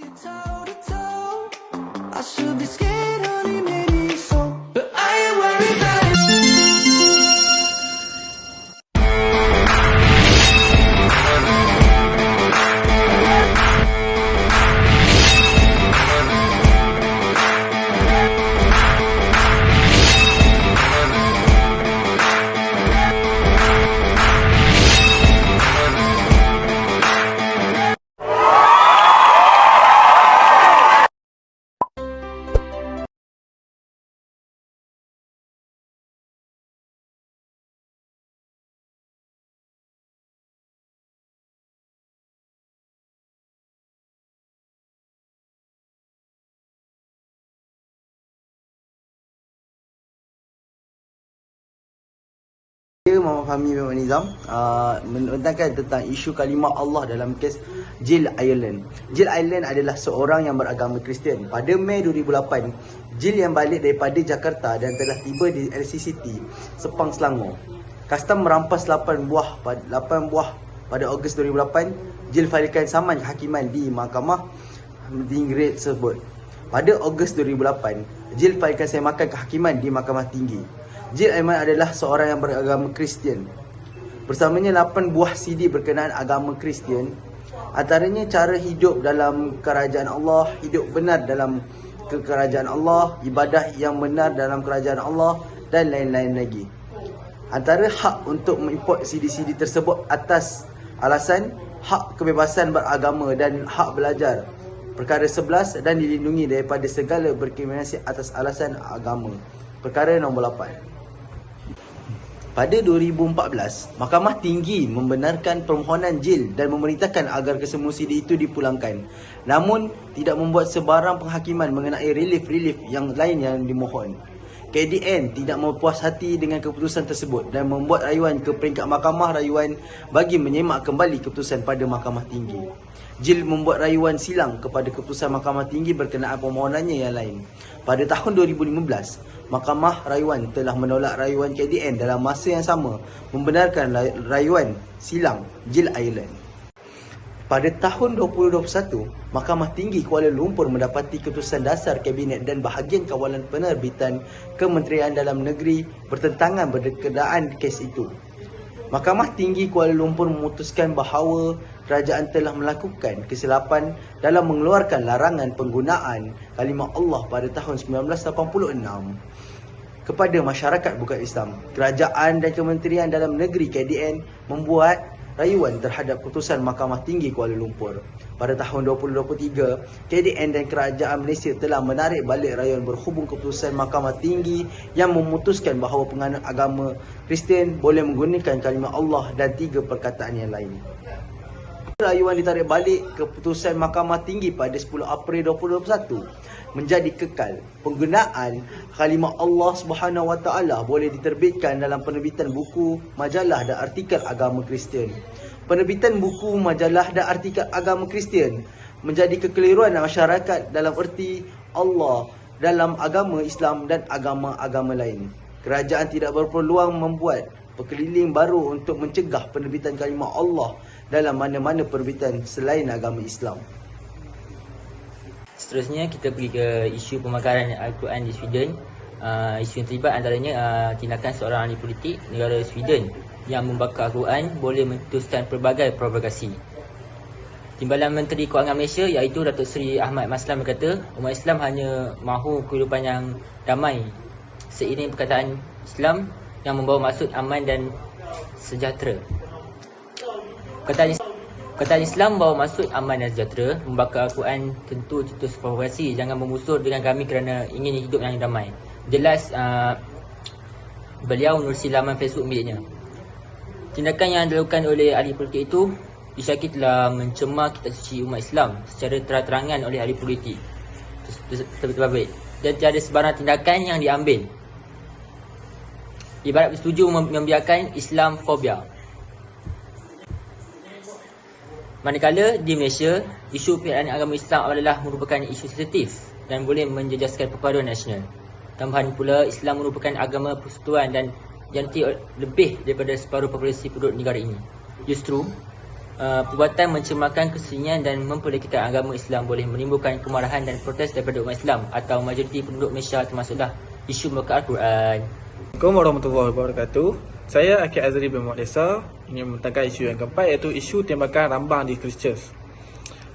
you toe to toe. I should be scared, honey, maybe so, but I ain't worried about it. Saya Muhammad Fahmi bin Nizam menerangkan tentang isu kalimah Allah dalam kes Jill Ireland. Jill Ireland adalah seorang yang beragama Kristian. Pada Mei 2008, Jill yang balik daripada Jakarta dan telah tiba di LCCT Sepang, Selangor. Kastam merampas 8 buah pada Ogos 2008. Jill failkan saman kehakiman di Mahkamah Tinggi tersebut. Pada Ogos 2008, Jill failkan semakan kehakiman di Mahkamah Tinggi. Jill Aiman adalah seorang yang beragama Kristian. Bersamanya 8 buah CD berkenaan agama Kristian. Antaranya cara hidup dalam kerajaan Allah, hidup benar dalam kerajaan Allah, ibadah yang benar dalam kerajaan Allah dan lain-lain lagi. Antara hak untuk mengimport CD-CD tersebut atas alasan hak kebebasan beragama dan hak belajar. Perkara 11 dan dilindungi daripada segala berdiskriminasi atas alasan agama. Perkara nombor 8. Pada 2014, Mahkamah Tinggi membenarkan permohonan Jill dan memerintahkan agar kesemua CD itu dipulangkan. Namun, tidak membuat sebarang penghakiman mengenai relief yang lain yang dimohon. KDN tidak berpuas hati dengan keputusan tersebut dan membuat rayuan ke peringkat Mahkamah Rayuan bagi menyemak kembali keputusan pada Mahkamah Tinggi. Jill membuat rayuan silang kepada keputusan Mahkamah Tinggi berkenaan permohonannya yang lain. Pada tahun 2015, Mahkamah Rayuan telah menolak rayuan KDN dalam masa yang sama membenarkan rayuan silang Jill Ireland. Pada tahun 2021, Mahkamah Tinggi Kuala Lumpur mendapati keputusan dasar Kabinet dan bahagian kawalan penerbitan Kementerian Dalam Negeri bertentangan berkenaan kes itu. Mahkamah Tinggi Kuala Lumpur memutuskan bahawa kerajaan telah melakukan kesilapan dalam mengeluarkan larangan penggunaan kalimah Allah pada tahun 1986 kepada masyarakat bukan Islam. Kerajaan dan Kementerian Dalam Negeri KDN membuat rayuan terhadap keputusan Mahkamah Tinggi Kuala Lumpur. Pada tahun 2023, KDN dan Kerajaan Malaysia telah menarik balik rayuan berhubung keputusan Mahkamah Tinggi yang memutuskan bahawa penganut agama Kristian boleh menggunakan kalimah Allah dan 3 perkataan yang lain. Rayuan ditarik balik keputusan Mahkamah Tinggi pada 10 April 2021 menjadi kekal. Penggunaan kalimah Allah Subhanahu Wa Taala boleh diterbitkan dalam penerbitan buku, majalah dan artikel agama Kristian. Penerbitan buku, majalah dan artikel agama Kristian menjadi kekeliruan masyarakat dalam erti Allah dalam agama Islam dan agama-agama lain. Kerajaan tidak berpeluang membuat perkeliling baru untuk mencegah penerbitan kalimah Allah dalam mana-mana perbitan selain agama Islam. Seterusnya kita pergi ke isu pemakaran Al-Quran di Sweden. Isu yang terlibat antaranya tindakan seorang ahli politik negara Sweden yang membakar Al-Quran boleh mencetuskan pelbagai provokasi. Timbalan Menteri Kewangan Malaysia iaitu Datuk Seri Ahmad Maslan berkata, umat Islam hanya mahu kehidupan yang damai seiring perkataan Islam yang membawa maksud aman dan sejahtera. Perkataan Islam bawa maksud aman dan sejahtera. Membakar Al-Quran tentu cetus provokasi. Jangan memusuh dengan kami kerana ingin hidup yang damai. Jelas beliau menerusi laman Facebook miliknya. Tindakan yang dilakukan oleh ahli politik itu disyaki telah mencemar kitab suci umat Islam secara terang-terangan oleh ahli politik tersebut dan tiada sebarang tindakan yang diambil. Ibarat bersetuju membiarkan Islamfobia. Manakala di Malaysia, isu perayaan agama Islam adalah merupakan isu sensitif dan boleh menjejaskan perpaduan nasional. Tambahan pula, Islam merupakan agama persekutuan dan dianti lebih daripada separuh populasi penduduk negara ini. Justru, perbuatan mencemarkan kesunyian dan mempolitikkan agama Islam boleh menimbulkan kemarahan dan protes daripada umat Islam atau majoriti penduduk Malaysia, termasuklah isu membuka Al-Quran. Assalamualaikum warahmatullahi wabarakatuh. Saya Akid Azri bin Muhammad Desa ingin membentangkan isu yang keempat, iaitu isu tembakan rambang di Christchurch.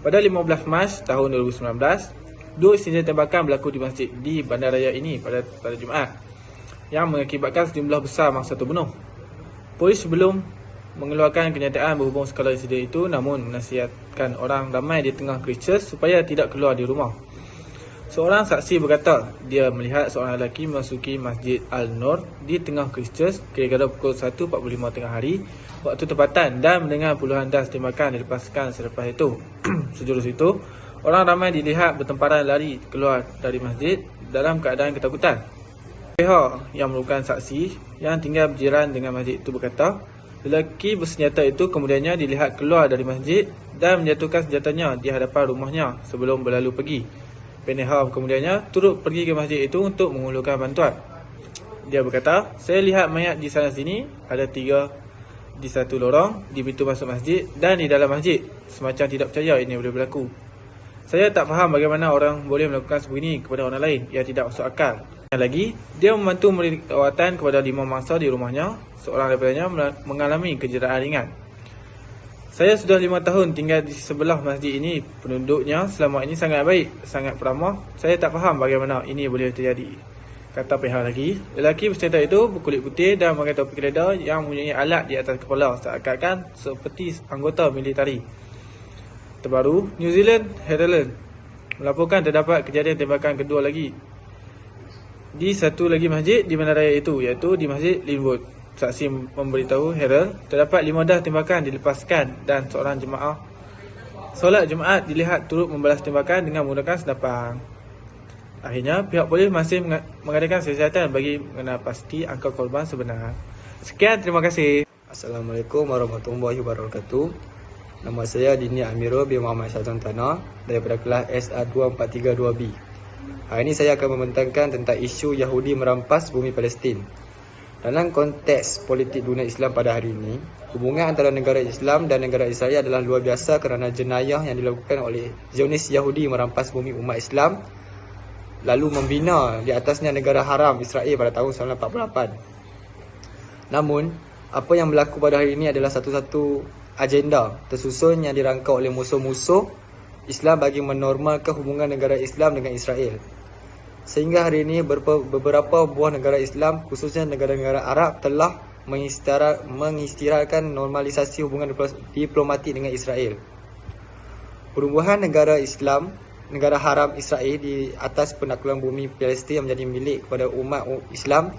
Pada 15 Mac tahun 2019, 2 insiden tembakan berlaku di masjid di bandaraya ini pada Jumaat yang mengakibatkan sejumlah besar mangsa terbunuh. Polis belum mengeluarkan kenyataan berhubung skala insiden itu, namun menasihatkan orang ramai di tengah Christchurch supaya tidak keluar di rumah. Seorang saksi berkata dia melihat seorang lelaki memasuki Masjid Al-Nur di tengah Christchurch kira-kira pukul 1.45 tengah hari waktu tempatan dan mendengar puluhan das tembakan dilepaskan selepas itu. Sejurus itu, orang ramai dilihat bertemparan lari keluar dari masjid dalam keadaan ketakutan. Pihak yang merupakan saksi yang tinggal berjiran dengan masjid itu berkata, lelaki bersenjata itu kemudiannya dilihat keluar dari masjid dan menjatuhkan senjatanya di hadapan rumahnya sebelum berlalu pergi. Penehar kemudiannya turut pergi ke masjid itu untuk mengulurkan bantuan. Dia berkata, saya lihat mayat di sana sini, ada 3 di satu lorong di pintu masuk masjid dan di dalam masjid. Semacam tidak percaya ini boleh berlaku. Saya tak faham bagaimana orang boleh melakukan sebegini kepada orang lain. Ia tidak masuk akal. Lagi, dia membantu memberi rawatan kepada 5 mangsa di rumahnya. Seorang daripadanya mengalami kecederaan ringan. Saya sudah 5 tahun tinggal di sebelah masjid ini. Penduduknya selama ini sangat baik, sangat peramah. Saya tak faham bagaimana ini boleh terjadi, kata pihak lagi. Lelaki bersenjata itu berkulit putih dan memakai topi keledar yang mempunyai alat di atas kepala, seakan-akan seperti anggota militeri. Terbaru, New Zealand Herald melaporkan terdapat kejadian tembakan kedua lagi di satu lagi masjid di bandaraya itu, iaitu di Masjid Linwood. Saksi memberitahu Herald, terdapat 5 das tembakan dilepaskan dan seorang jemaah solat Jumaat dilihat turut membalas tembakan dengan menggunakan senapan. Akhirnya, pihak polis masih mengadakan siasatan bagi mengenal pasti angka korban sebenar. Sekian, terima kasih. Assalamualaikum warahmatullahi wabarakatuh. Nama saya Dini Amirul bin Muhammad Syazwan Tanah daripada kelas SA2432B. Hari ini saya akan membentangkan tentang isu Yahudi merampas bumi Palestin. Dalam konteks politik dunia Islam pada hari ini, hubungan antara negara Islam dan negara Israel adalah luar biasa kerana jenayah yang dilakukan oleh Zionis Yahudi merampas bumi umat Islam lalu membina di atasnya negara haram Israel pada tahun 1948. Namun, apa yang berlaku pada hari ini adalah satu-satu agenda tersusun yang dirangka oleh musuh-musuh Islam bagi menormalkan hubungan negara Islam dengan Israel. Sehingga hari ini beberapa buah negara Islam, khususnya negara-negara Arab, telah mengistirahkan normalisasi hubungan diplomatik dengan Israel. Perumbuhan negara Islam, negara haram Israel di atas penaklukan bumi Palestin menjadi milik kepada umat Islam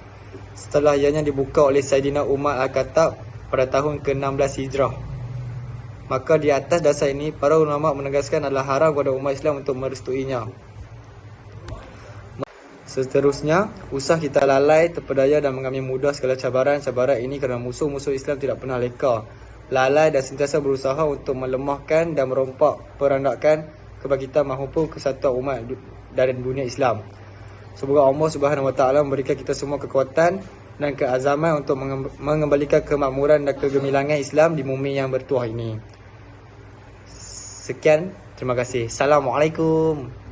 setelah ianya dibuka oleh Saidina Umar Al-Khattab pada tahun ke-16 Hijrah. Maka di atas dasar ini, para ulama menegaskan adalah haram kepada umat Islam untuk merestuinya. Seterusnya, usah kita lalai, terpedaya dan mengambil mudah segala cabaran-cabaran ini kerana musuh-musuh Islam tidak pernah leka, lalai dan sentiasa berusaha untuk melemahkan dan merompak perandakan kebangkitan maupun kesatuan umat dan dunia Islam. Semoga Allah Subhanahu Wa Taala memberikan kita semua kekuatan dan keazaman untuk mengembalikan kemakmuran dan kegemilangan Islam di bumi yang bertuah ini. Sekian, terima kasih. Assalamualaikum.